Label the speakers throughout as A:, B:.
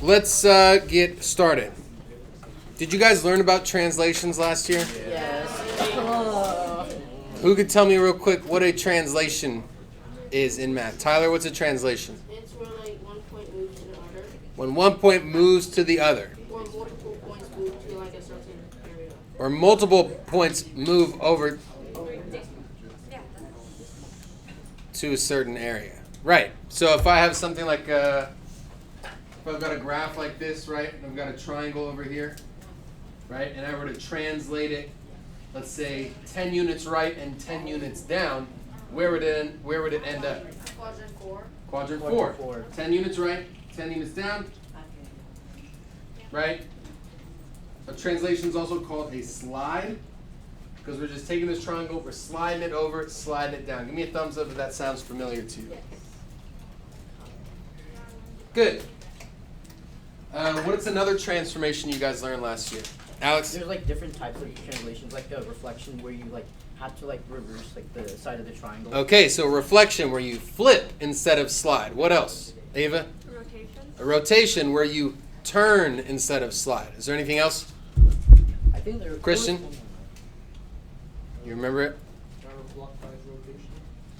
A: let's get started. Did you guys learn about translations last year?
B: Yes.
A: Who could tell me real quick what a translation is in math? Tyler, what's a translation?
C: It's where like 1 point moves to the other,
A: When 1 point moves to the other.
C: or multiple points move to like a certain area.
A: Or multiple points move over to a certain area. Right. So if I have something like, if I've got a graph like this, right, and I've got a triangle over here, right, and I were to translate it, let's say 10 units right and 10 units down, where would it end up?
C: Quadrant 4.
A: Quadrant
B: Quadrant
A: 4.
B: four.
A: 10 units right, 10 units down, right? A translation is also called a slide, because we're just taking this triangle, we're sliding it over, sliding it down. Give me a thumbs up if that sounds familiar to you. Good. What's another transformation you guys learned last year? Alex?
B: There's like different types of translations, like a reflection where you like have to like reverse like the side of the triangle.
A: Okay, so reflection where you flip instead of slide. What else? Ava?
C: Rotation.
A: A rotation where you turn instead of slide. Is there anything else?
B: I think there
A: Christian? You remember it?
D: Counterclockwise rotation.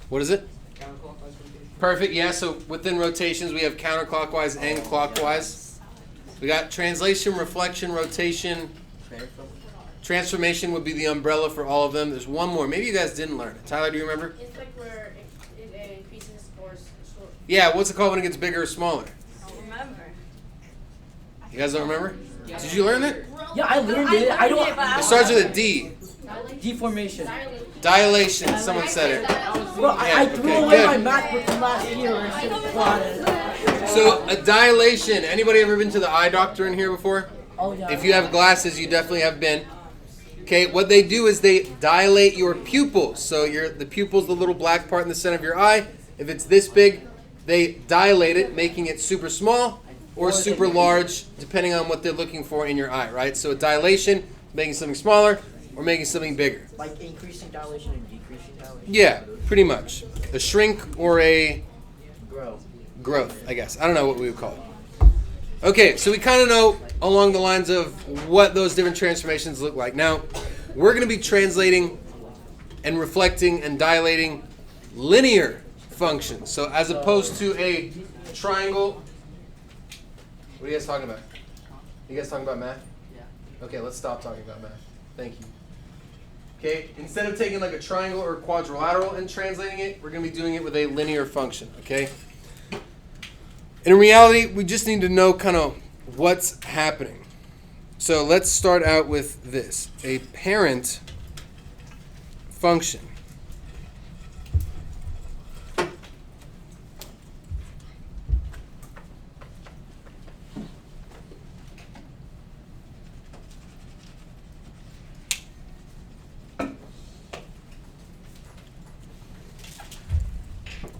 A: What is it?
D: Counterclockwise rotation.
A: Perfect, yeah, so within rotations we have counterclockwise and clockwise. We got translation, reflection, rotation. Transformation would be the umbrella for all of them. There's one more. Maybe you guys didn't learn it. Tyler, do you remember?
C: It's like where it increases or short.
A: Yeah, what's it called when it gets bigger or smaller?
C: I don't remember.
A: You guys don't remember? Did you learn it?
B: Yeah, I learned it. I don't.
A: It starts with a D.
B: Deformation.
A: Dilation, someone said it.
B: Bro, I
A: Yeah,
B: threw
A: okay,
B: away
A: good.
B: my math book from last year and I should have bought it.
A: So a dilation, anybody ever been to the eye doctor in here before?
B: Oh yeah.
A: If you have glasses, you definitely have been. Okay, what they do is they dilate your pupils. So the pupil's the little black part in the center of your eye. If it's this big, they dilate it, making it super small or super large, depending on what they're looking for in your eye, right? So a dilation, making something smaller or making something bigger.
B: Like increasing dilation and decreasing dilation.
A: Yeah, pretty much. A shrink or a
B: Grow.
A: growth, I guess. I don't know what we would call it. Okay, so we kind of know along the lines of what those different transformations look like. Now, we're going to be translating and reflecting and dilating linear functions. So as opposed to a triangle. What are you guys talking about? You guys talking about math?
B: Yeah.
A: Okay, let's stop talking about math. Thank you. Okay, instead of taking like a triangle or a quadrilateral and translating it, we're going to be doing it with a linear function, okay? In reality, we just need to know kind of what's happening. So let's start out with this. A parent function.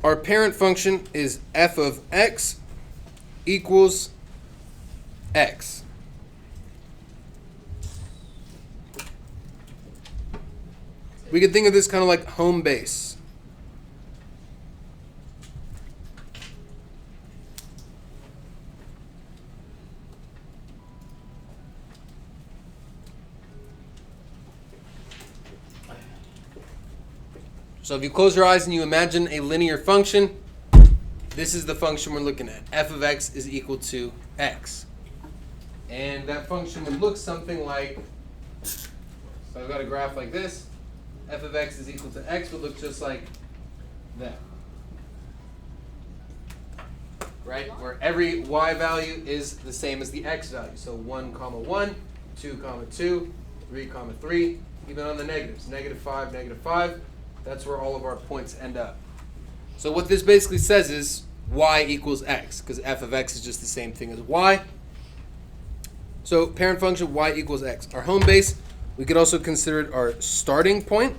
A: Our parent function is f of x equals x. We could think of this kind of like home base. So if you close your eyes and you imagine a linear function, this is the function we're looking at. F of x is equal to x. And that function would look something like, so I've got a graph like this. F of x is equal to x would look just like that. Right? Where every y value is the same as the x value. So 1, 1, 2, 2, 3, 3, even on the negatives. -5, -5. That's where all of our points end up. So what this basically says is y equals x, because f of x is just the same thing as y. So parent function y equals x. Our home base, we could also consider it our starting point.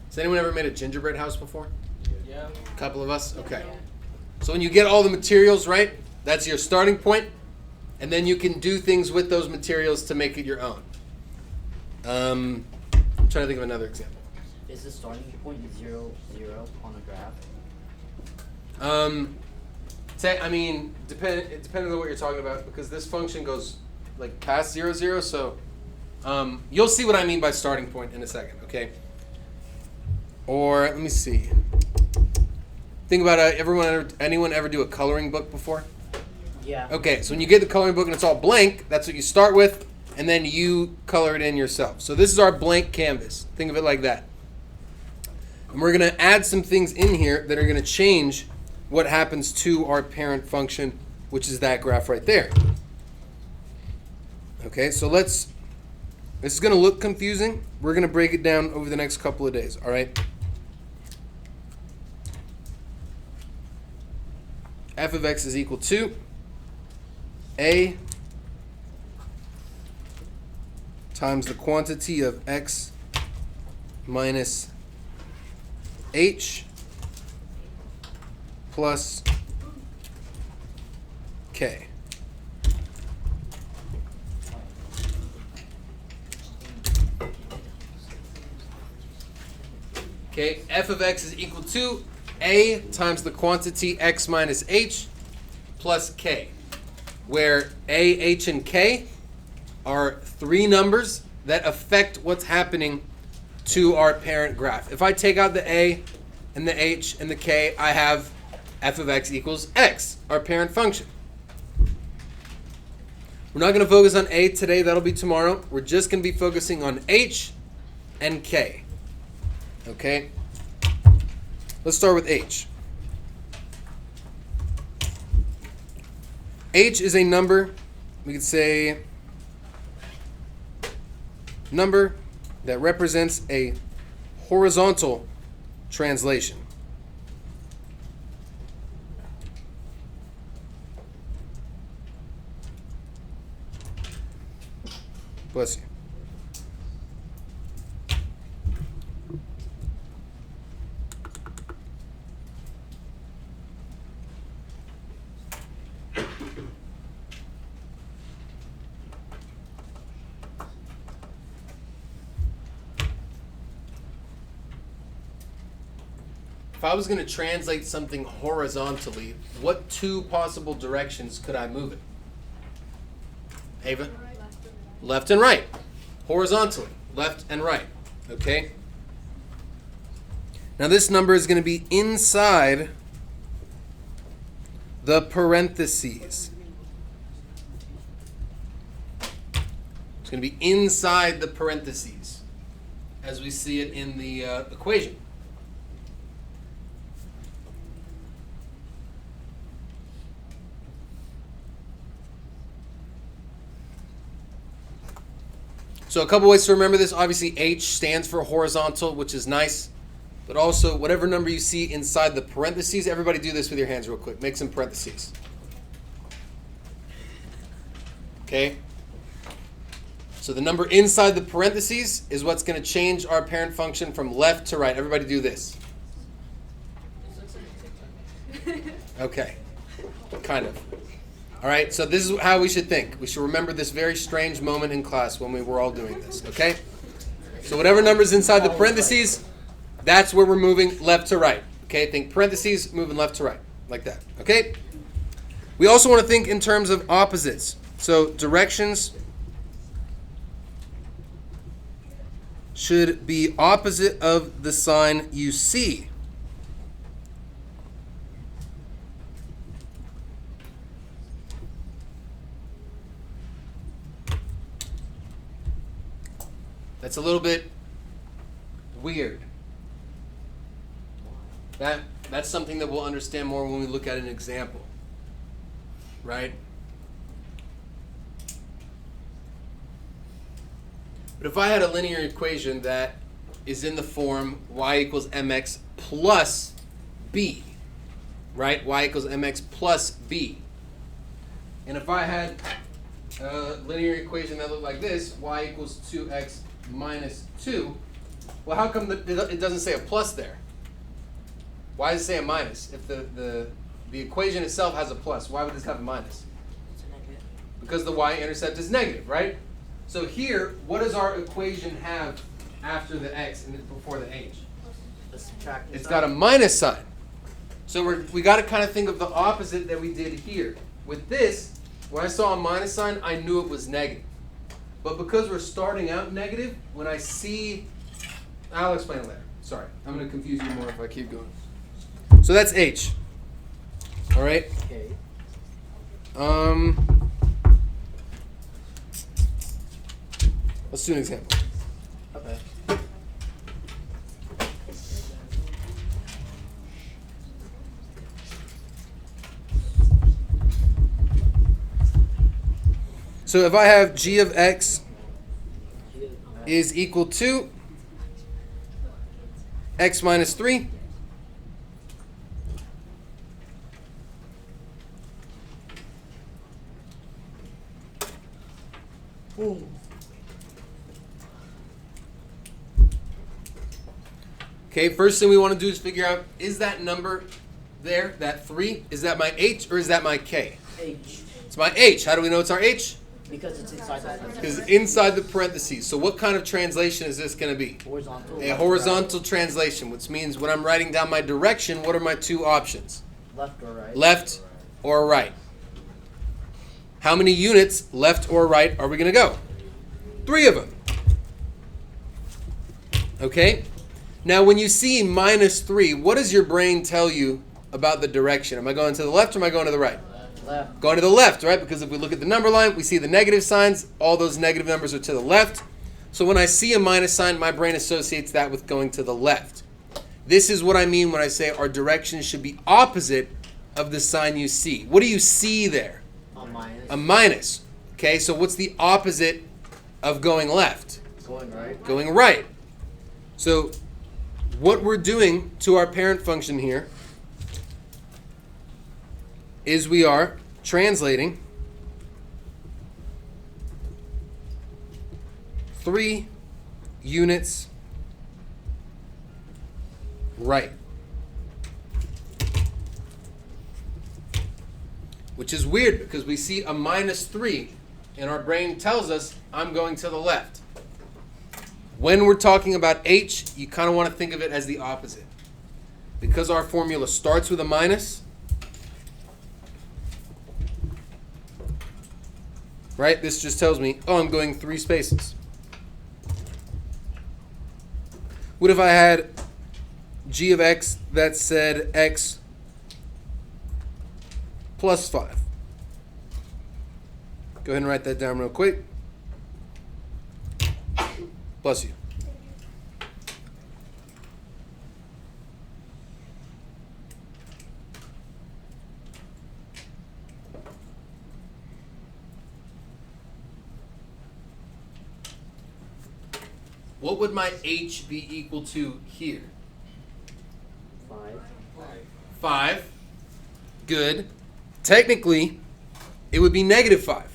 A: Has anyone ever made a gingerbread house before?
D: Yeah.
A: A couple of us? Okay. So when you get all the materials, right, that's your starting point, and then you can do things with those materials to make it your own. I'm trying to think of another example.
B: Is the starting point 0, 0 on a graph?
A: Depending on what you're talking about, because this function goes like past 0, 0, so you'll see what I mean by starting point in a second, okay? Or let me see. Think about anyone ever do a coloring book before?
B: Yeah.
A: Okay, so when you get the coloring book and it's all blank, that's what you start with, and then you color it in yourself. So this is our blank canvas. Think of it like that. And we're going to add some things in here that are going to change what happens to our parent function, which is that graph right there. Okay, so this is going to look confusing. We're going to break it down over the next couple of days, all right? F of x is equal to a times the quantity of x minus h plus k. Okay, f of x is equal to a times the quantity x minus h plus k, where a, h, and k are three numbers that affect what's happening to our parent graph. If I take out the a and the h and the k, I have f of x equals x, our parent function. We're not going to focus on a today, that'll be tomorrow. We're just going to be focusing on h and k. Okay? Let's start with h. H is a number, we could say number that represents a horizontal translation. Bless you. If I was going to translate something horizontally, what two possible directions could I move it? Ava? Left and right. Horizontally. Left and right. Okay? Now this number is going to be inside the parentheses. It's going to be inside the parentheses as we see it in the equation. So a couple ways to remember this. Obviously, H stands for horizontal, which is nice. But also, whatever number you see inside the parentheses, everybody do this with your hands real quick. Make some parentheses. Okay? So the number inside the parentheses is what's going to change our parent function from left to right. Everybody do this. Okay. Kind of. All right, so this is how we should think. We should remember this very strange moment in class when we were all doing this, okay? So whatever number's inside the parentheses, that's where we're moving left to right. Okay, think parentheses, moving left to right, like that, okay? We also want to think in terms of opposites. So directions should be opposite of the sign you see. That's a little bit weird. That's something that we'll understand more when we look at an example, right? But if I had a linear equation that is in the form y equals mx plus b, right? Y equals mx plus b. And if I had a linear equation that looked like this, y equals 2x minus 2, well, how come it doesn't say a plus there? Why does it say a minus? If the equation itself has a plus, why would this have a minus?
B: It's a negative.
A: Because the y-intercept is negative, right? So here, what does our equation have after the x and before the h?
B: Let's subtract this
A: It's
B: up.
A: got a minus sign. So we got to kind of think of the opposite that we did here. With this, when I saw a minus sign, I knew it was negative. But because we're starting out negative, when I see, I'll explain it later. Sorry, I'm going to confuse you more if I keep going. So that's h. All right.
B: Okay.
A: Let's do an example.
B: Okay.
A: So if I have g of x is equal to x minus 3, okay, first thing we want to do is figure out, is that number there, that 3, is that my h or is that my k?
B: H.
A: It's my h. How do we know it's our h?
B: Because it's inside the parentheses.
A: Because it's inside the parentheses. So what kind of translation is this going to be?
B: Horizontal.
A: A horizontal translation, which means when I'm writing down my direction, what are my two options?
B: Left or right.
A: Left or right. How many units, left or right, are we going to go? 3 of them. Okay? Now, when you see minus 3, what does your brain tell you about the direction? Am I going to the left or am I going to the right?
B: Left.
A: Going to the left, right? Because if we look at the number line, we see the negative signs. All those negative numbers are to the left. So when I see a minus sign, my brain associates that with going to the left. This is what I mean when I say our direction should be opposite of the sign you see. What do you see there?
B: A minus.
A: A minus. Okay, so what's the opposite of going left?
B: Going right.
A: Going right. So what we're doing to our parent function here is we are translating 3 units right. Which is weird because we see a minus 3 and our brain tells us I'm going to the left. When we're talking about h, you kind of want to think of it as the opposite. Because our formula starts with a minus, right? This just tells me, oh, I'm going 3 spaces. What if I had g of x that said x plus 5? Go ahead and write that down real quick. Bless you. What would my h be equal to here?
B: 5.
A: 5. Good. Technically, it would be negative 5.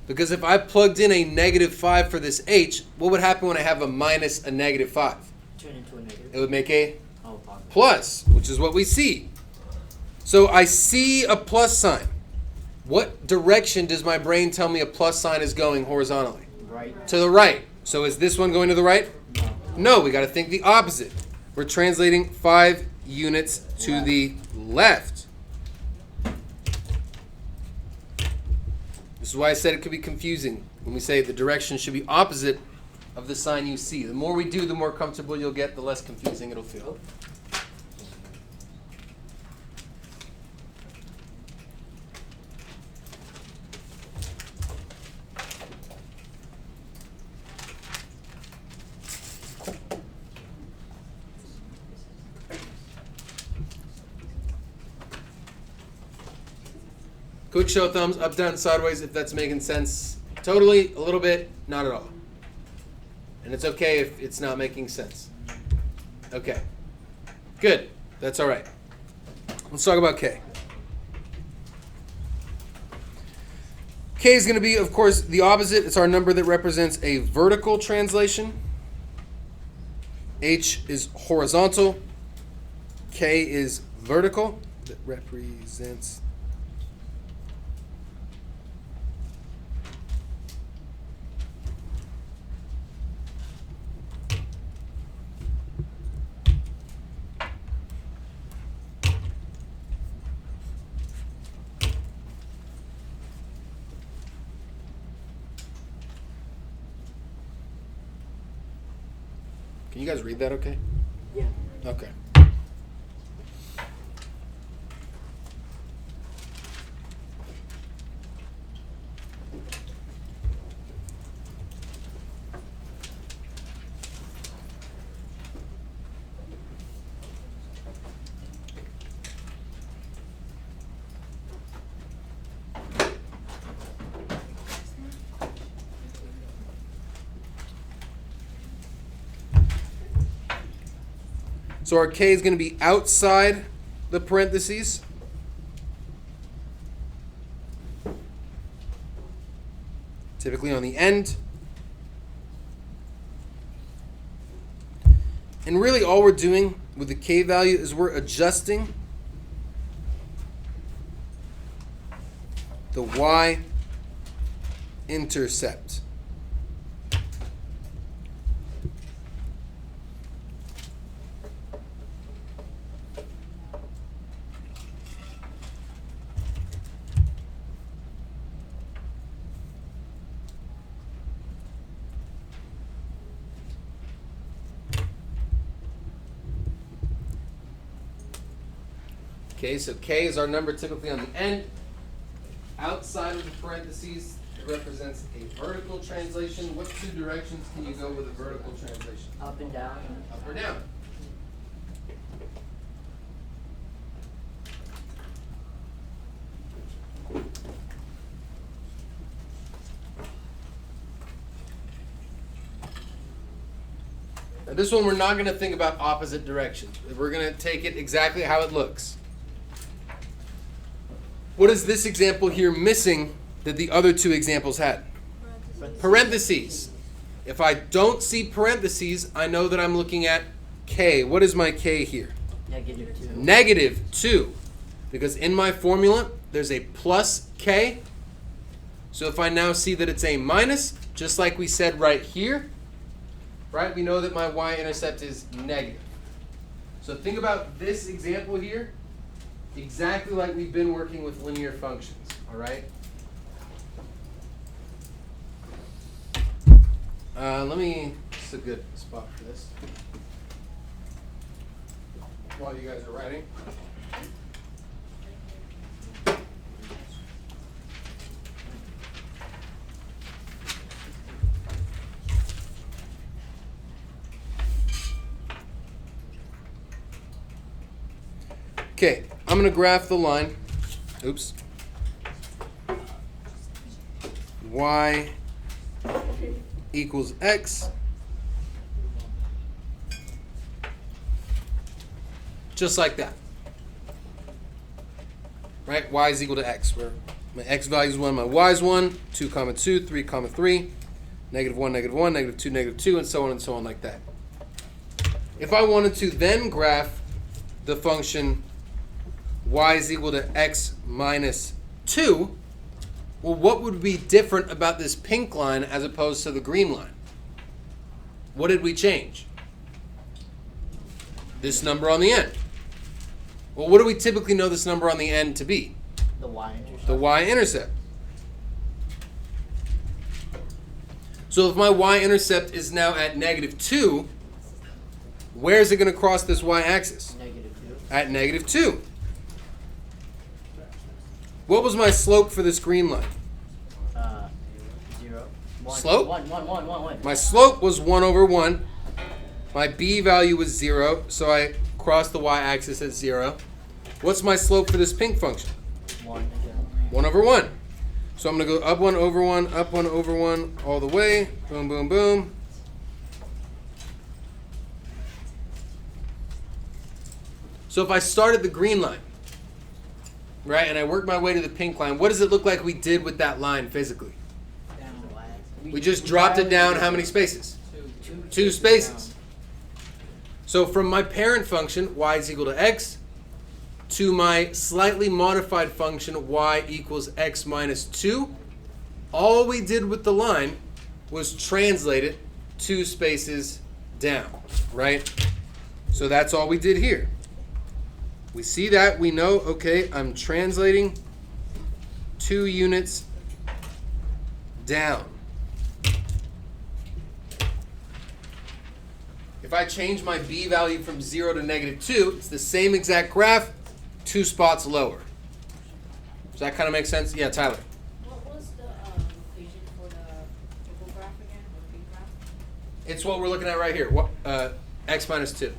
A: Because if I plugged in a negative 5 for this h, what would happen when I have a minus a negative 5?
B: Turn into a negative.
A: It would make a
B: Oh, positive.
A: plus, which is what we see. So I see a plus sign. What direction does my brain tell me a plus sign is going horizontally?
B: Right.
A: To the right. So is this one going to the right?
B: No.
A: No, we got to think the opposite. We're translating 5 units to the left. This is why I said it could be confusing when we say the direction should be opposite of the sign you see. The more we do, the more comfortable you'll get, the less confusing it'll feel. Quick show of thumbs, up, down, sideways, if that's making sense. Totally, a little bit, not at all. And it's okay if it's not making sense. Okay. Good. That's all right. Let's talk about K. K is going to be, of course, the opposite. It's our number that represents a vertical translation. H is horizontal. K is vertical. That represents you guys read that okay?
B: Yeah.
A: Okay. So our k is going to be outside the parentheses. Typically on the end. And really all we're doing with the k value is we're adjusting the y-intercept. Okay, so k is our number typically on the end. Outside of the parentheses, it represents a vertical translation. What two directions can you go with a vertical translation?
B: Up and down.
A: Up or down? Now this one we're not going to think about opposite directions. We're going to take it exactly how it looks. What is this example here missing that the other two examples had? Parentheses. If I don't see parentheses, I know that I'm looking at k. What is my k here?
B: -2.
A: -2. Because in my formula, there's a plus k. So if I now see that it's a minus, just like we said right here, right, we know that my y-intercept is negative. So think about this example here, exactly like we've been working with linear functions, all right? This is a good spot for this. While you guys are writing. Okay, I'm going to graph the line. Oops. Y equals x. Just like that. Right? Y is equal to x, where my x value is 1, my y is 1, 2, 2, 3, 3, -1, -1, -2, -2, and so on like that. If I wanted to then graph the function y is equal to x minus 2, well, what would be different about this pink line as opposed to the green line? What did we change? This number on the end. Well, what do we typically know this number on the end to be?
B: The y-intercept.
A: The y-intercept. So if my y-intercept is now at -2, where is it going to cross this y-axis?
B: -2.
A: At -2. What was my slope for this green line?
B: 0. 1.
A: Slope?
B: 1.
A: My slope was 1 over 1. My b value was 0, so I crossed the y-axis at 0. What's my slope for this pink function?
B: 1 again.
A: 1 over 1. So I'm going to go up 1 over 1, up 1 over 1, all the way. Boom, boom, boom. So if I start at the green line, right, and I work my way to the pink line, what does it look like we did with that line physically? We just dropped it down how many spaces? 2 spaces. So from my parent function, y is equal to x, to my slightly modified function, y equals x minus 2, all we did with the line was translate it 2 spaces down, right? So that's all we did here. We see that, we know, okay, I'm translating 2 units down. If If I change my b value from 0 to -2, it's the same exact graph, 2 spots lower. Does that kind of make sense? Yeah, Tyler.
C: What was the equation for the purple graph again, or green graph?
A: It's what we're looking at right here. What x minus 2.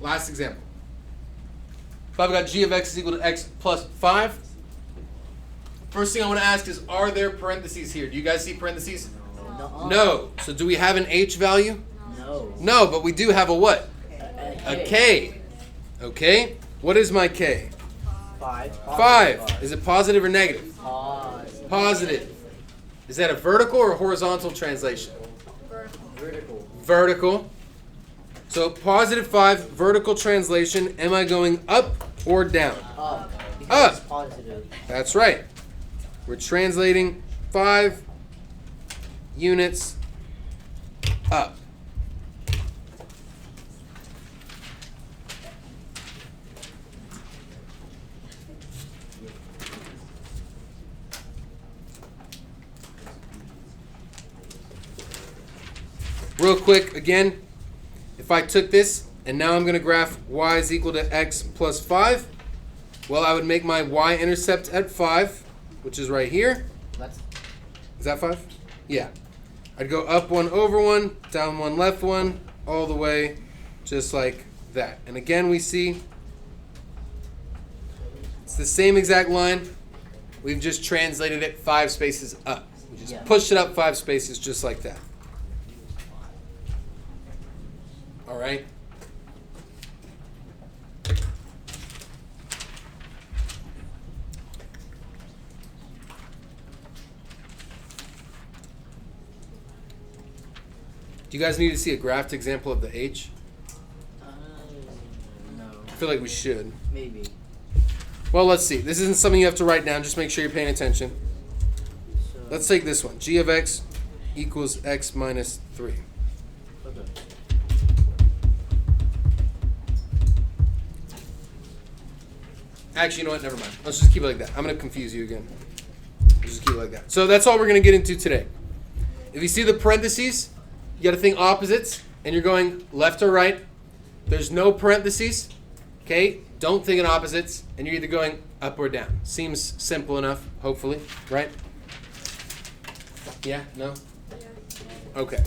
A: Last example. If I've got g of x is equal to x plus 5, first thing I want to ask is, are there parentheses here? Do you guys see parentheses?
B: No.
A: No. So do we have an h value?
B: No.
A: No, but we do have a what? A
B: A
A: k. Okay. What is my k?
B: 5.
A: 5. Is it positive or negative?
B: Pause.
A: Positive. Is that a vertical or a horizontal translation?
B: Vertical.
A: Vertical. So positive 5, vertical translation. Am I going up or down?
B: Up.
A: Up.
B: Because it's positive.
A: That's right. We're translating 5 units up. Real quick, again, if I took this and now I'm going to graph y is equal to x plus 5, well, I would make my y-intercept at 5, which is right here.
B: That's
A: Is that 5? Yeah. I'd go up 1 over 1, down 1, left 1, all the way just like that. And again, we see it's the same exact line. We've just translated it 5 spaces up. We just
B: Yeah.
A: pushed it up 5 spaces just like that. All right. Do you guys need to see a graphed example of the h?
B: no.
A: I feel like we should.
B: Maybe.
A: Well, let's see. This isn't something you have to write down. Just make sure you're paying attention.
B: So,
A: Let's take this one. G of x equals x minus 3.
B: okay.
A: Actually, you know what? Never mind. Let's just keep it like that. I'm going to confuse you again. Let's just keep it like that. So that's all we're going to get into today. If you see the parentheses, you got to think opposites, and you're going left or right. There's no parentheses. Okay? Don't think in opposites, and you're either going up or down. Seems simple enough, hopefully, right? Yeah? No? Okay.